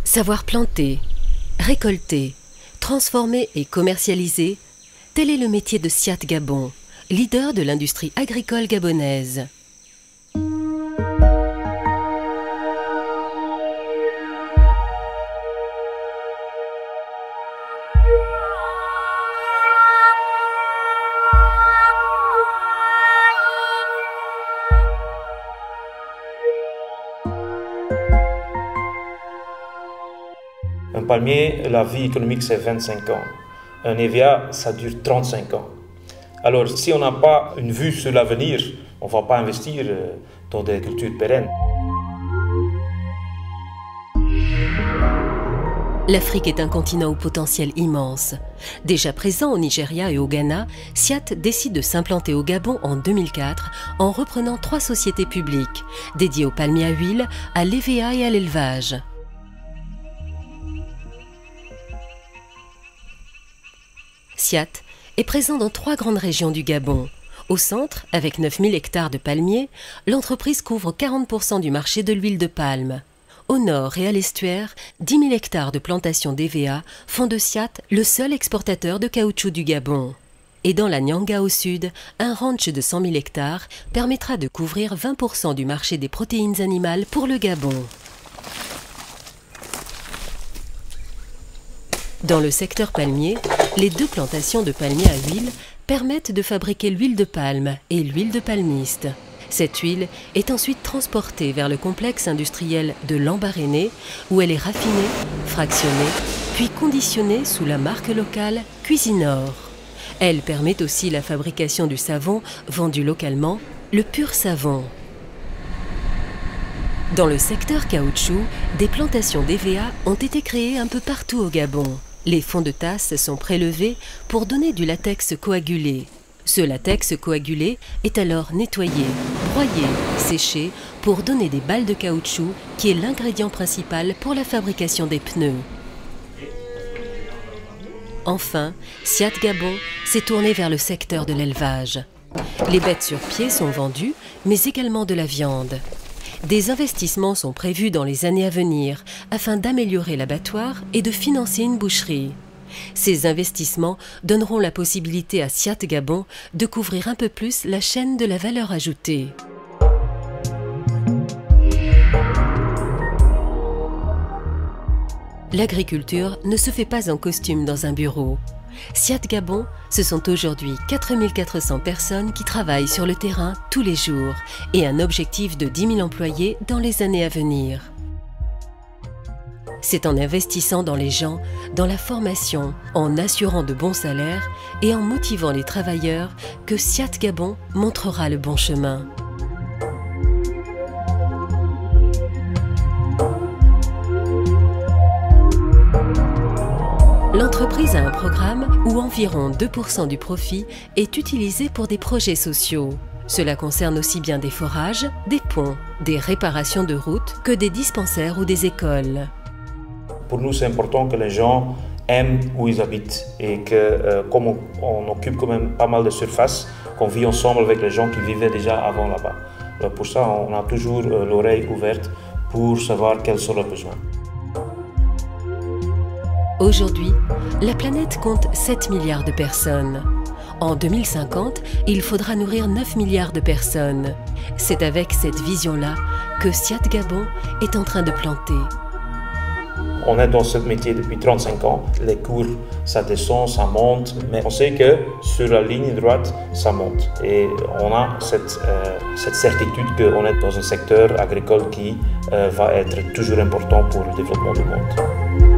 Savoir planter, récolter, transformer et commercialiser, tel est le métier de Siat Gabon, leader de l'industrie agricole gabonaise. Un palmier, la vie économique, c'est 25 ans. Un EVA, ça dure 35 ans. Alors, si on n'a pas une vue sur l'avenir, on ne va pas investir dans des cultures pérennes. L'Afrique est un continent au potentiel immense. Déjà présent au Nigeria et au Ghana, Siat décide de s'implanter au Gabon en 2004 en reprenant 3 sociétés publiques dédiées aux palmiers à huile, à l'EVA et à l'élevage. Siat est présent dans 3 grandes régions du Gabon. Au centre, avec 9000 hectares de palmiers, l'entreprise couvre 40% du marché de l'huile de palme. Au nord et à l'estuaire, 10 000 hectares de plantations d'EVA font de Siat le seul exportateur de caoutchouc du Gabon. Et dans la Nyanga au sud, un ranch de 100 000 hectares permettra de couvrir 20% du marché des protéines animales pour le Gabon. Dans le secteur palmier, les 2 plantations de palmiers à huile permettent de fabriquer l'huile de palme et l'huile de palmiste. Cette huile est ensuite transportée vers le complexe industriel de Lambaréné où elle est raffinée, fractionnée, puis conditionnée sous la marque locale Cuisinor. Elle permet aussi la fabrication du savon vendu localement, le pur savon. Dans le secteur caoutchouc, des plantations d'EVA ont été créées un peu partout au Gabon. Les fonds de tasse sont prélevés pour donner du latex coagulé. Ce latex coagulé est alors nettoyé, broyé, séché pour donner des balles de caoutchouc qui est l'ingrédient principal pour la fabrication des pneus. Enfin, Siat Gabon s'est tourné vers le secteur de l'élevage. Les bêtes sur pied sont vendues, mais également de la viande. Des investissements sont prévus dans les années à venir afin d'améliorer l'abattoir et de financer une boucherie. Ces investissements donneront la possibilité à Siat Gabon de couvrir un peu plus la chaîne de la valeur ajoutée. L'agriculture ne se fait pas en costume dans un bureau. Siat Gabon, ce sont aujourd'hui 4400 personnes qui travaillent sur le terrain tous les jours et un objectif de 10 000 employés dans les années à venir. C'est en investissant dans les gens, dans la formation, en assurant de bons salaires et en motivant les travailleurs que Siat Gabon montrera le bon chemin. L'entreprise a un programme où environ 2% du profit est utilisé pour des projets sociaux. Cela concerne aussi bien des forages, des ponts, des réparations de routes que des dispensaires ou des écoles. Pour nous, c'est important que les gens aiment où ils habitent et que, comme on occupe quand même pas mal de surface, qu'on vit ensemble avec les gens qui vivaient déjà avant là-bas. Pour ça, on a toujours l'oreille ouverte pour savoir quels sont leurs besoins. Aujourd'hui, la planète compte 7 milliards de personnes. En 2050, il faudra nourrir 9 milliards de personnes. C'est avec cette vision-là que Siat Gabon est en train de planter. On est dans ce métier depuis 35 ans. Les cours, ça descend, ça monte, mais on sait que sur la ligne droite, ça monte. Et on a cette certitude qu'on est dans un secteur agricole qui va être toujours important pour le développement du monde.